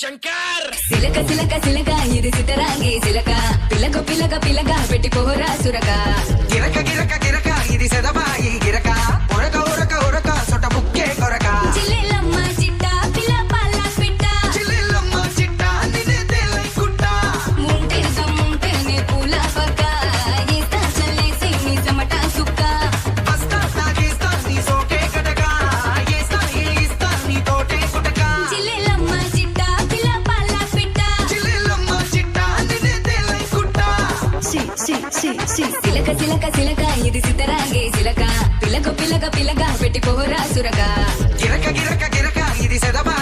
శంకర్ సిలక సిలక సిలక ఇది సితరాంగి సిలక పిల్లక పిల్లక పిల్లక పెట్టి పోరా సురక గిరక గిరక గిరక ఇది సెదబాయి గిరక ఉరక ఉరక ఉరక సొట బుక్కే కొరక చిల్లెలమ్మ చిట్ట పిల్ల పాల పిట్ట చిల్లెల్లమ్మ చిట్ట నిన్నే తేలై కుట్ట ముంటేనే పూల పక్క ఈస్తా చల్లేసి నీ సమట సుక్క బస్తా సాగేస్తా నీ సోకే కటక ఏస్తా ఏస్తా నీ తోటే కుటక చిల్లెలమ్మ చిట్ట పిల్ల పాల పిట్ట చిల్లెల్లమ్మ చిట్ట నిన్నే తేలై కుట్ట సిలక సిలక సిలక ఇది సితరాంగి సిలక పిల్లక పిల్లక పిల్లక పెట్టి పోరా సురక గిరక గిరక గిరక ఇది సెదబా